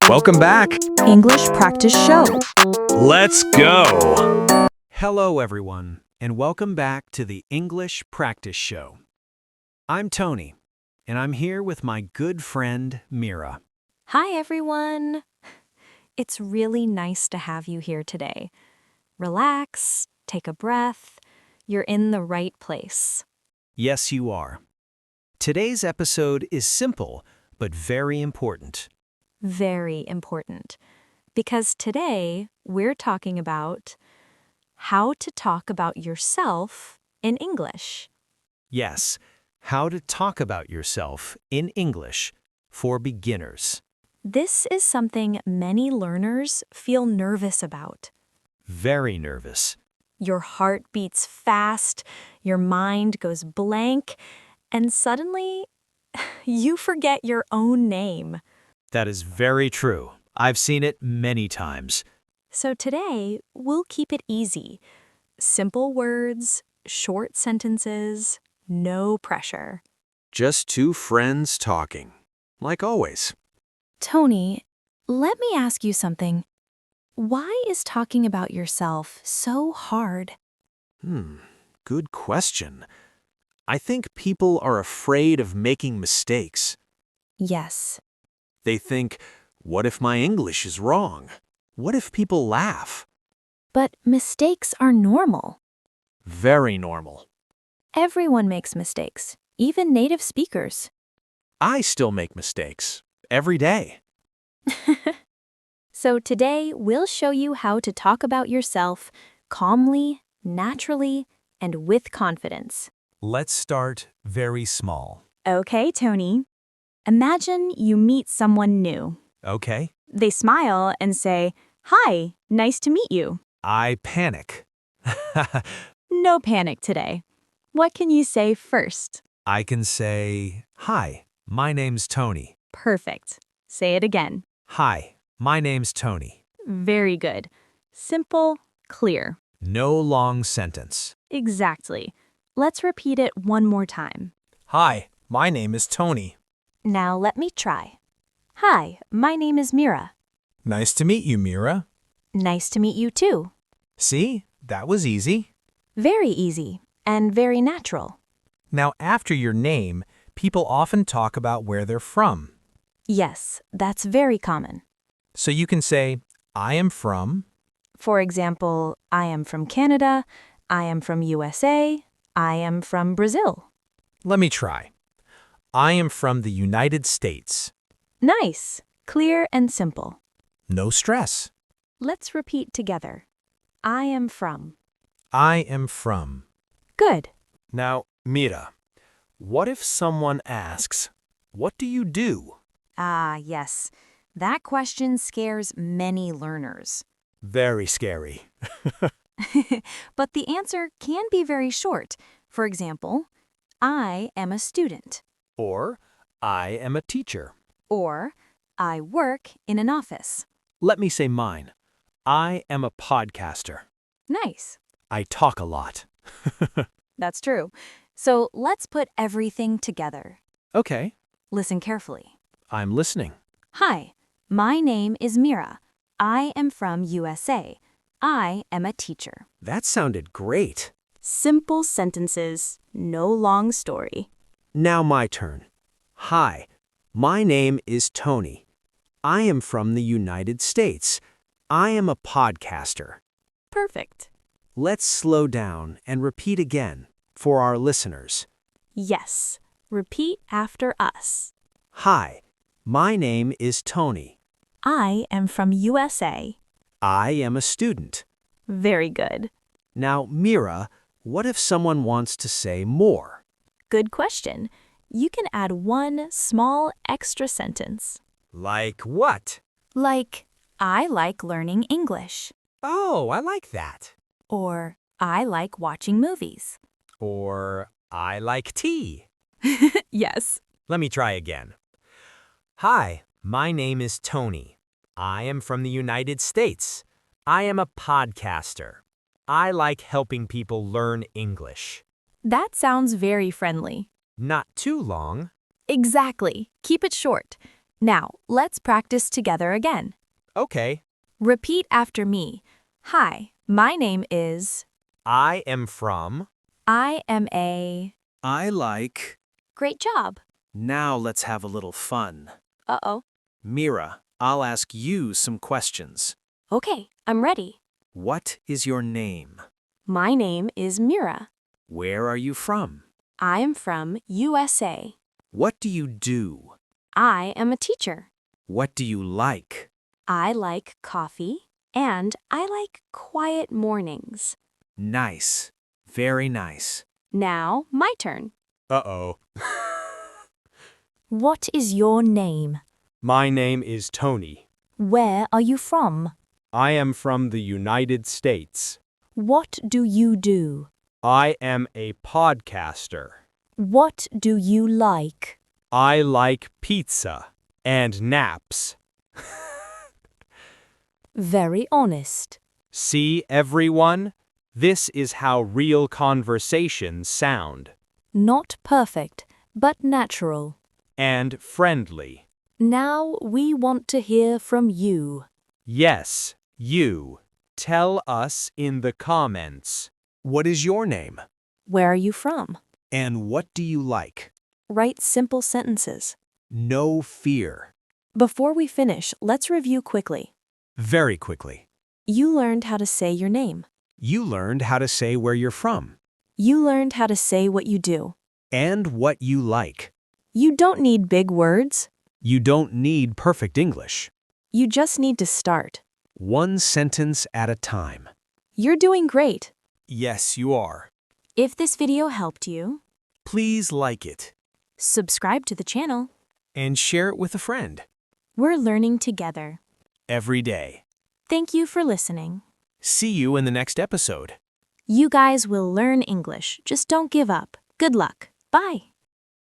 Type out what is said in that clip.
Welcome back. English Practice Show. Let's go. Hello, everyone, and welcome back to the English Practice Show. I'm Tony, and I'm here with my good friend, Mira. Hi, everyone. It's really nice to have you here today. Relax, take a breath. You're in the right place. Yes, you are. Today's episode is simple, but very important. Very important. Because today we're talking about how to talk about yourself in English. Yes, how to talk about yourself in English for beginners. This is something many learners feel nervous about. Very nervous. Your heart beats fast, your mind goes blank, and suddenly you forget your own name. That is very true. I've seen it many times. So today, we'll keep it easy. Simple words, short sentences, no pressure. Just two friends talking, like always. Tony, let me ask you something. Why is talking about yourself so hard? Good question. I think people are afraid of making mistakes. Yes. They think, what if my English is wrong? What if people laugh? But mistakes are normal. Very normal. Everyone makes mistakes, even native speakers. I still make mistakes every day. So today, we'll show you how to talk about yourself calmly, naturally, and with confidence. Let's start very small. Okay, Tony. Imagine you meet someone new. Okay? They smile and say, "Hi, nice to meet you." I panic. No panic today. What can you say first? I can say, "Hi, my name's Tony." Perfect. Say it again. Hi, my name's Tony. Very good. Simple, clear. No long sentence. Exactly. Let's repeat it one more time. Hi, my name is Tony. Now let me try. Hi, my name is Mira. Nice to meet you, Mira. Nice to meet you too. See, that was easy. Very easy and very natural. Now, after your name, people often talk about where they're from. Yes, that's very common. So you can say, I am from. For example, I am from Canada, I am from USA, I am from Brazil. Let me try. I am from the United States. Nice, clear and simple. No stress. Let's repeat together. I am from. I am from. Good. Now, Mira, what if someone asks, what do you do? Ah, yes. That question scares many learners. Very scary. But the answer can be very short. For example, I am a student. Or, I am a teacher. Or, I work in an office. Let me say mine. I am a podcaster. Nice. I talk a lot. That's true. So let's put everything together. Okay, Listen carefully. I'm listening. Hi, my name is Mira. I am from USA. I am a teacher. That sounded great. Simple sentences, no long story. Now my turn. Hi, my name is Tony. I am from the United States. I am a podcaster. Perfect. Let's slow down and repeat again for our listeners. Yes. Repeat after us. Hi, my name is Tony. I am from USA. I am a student. Very good. Now, Mira, what if someone wants to say more? Good question. You can add one small extra sentence. Like what? Like, I like learning English. Oh, I like that. Or, I like watching movies. Or, I like tea. Yes. Let me try again. Hi, my name is Tony. I am from the United States. I am a podcaster. I like helping people learn English. That sounds very friendly. Not too long. Exactly. Keep it short. Now, let's practice together again. Okay. Repeat after me. Hi, my name is. I am from. I am a. I like. Great job. Now let's have a little fun. Uh-oh. Mira, I'll ask you some questions. Okay, I'm ready. What is your name? My name is Mira. Where are you from? I am from USA. What do you do? I am a teacher. What do you like? I like coffee, and I like quiet mornings. Nice. Very nice. Now, my turn. Uh-oh. What is your name? My name is Tony. Where are you from? I am from the United States. What do you do? I am a podcaster. What do you like? I like pizza and naps. Very honest. See, everyone? This is how real conversations sound. Not perfect, but natural. And friendly. Now we want to hear from you. Yes, you. Tell us in the comments. What is your name? Where are you from? And what do you like? Write simple sentences. No fear. Before we finish, let's review quickly. Very quickly. You learned how to say your name. You learned how to say where you're from. You learned how to say what you do. And what you like. You don't need big words. You don't need perfect English. You just need to start. One sentence at a time. You're doing great. Yes, you are. If this video helped you, Please like it. subscribe to the channel. And share it with a friend. We're learning together. Every day. Thank you for listening. See you in the next episode. You guys will learn English. Just don't give up. Good luck. Bye.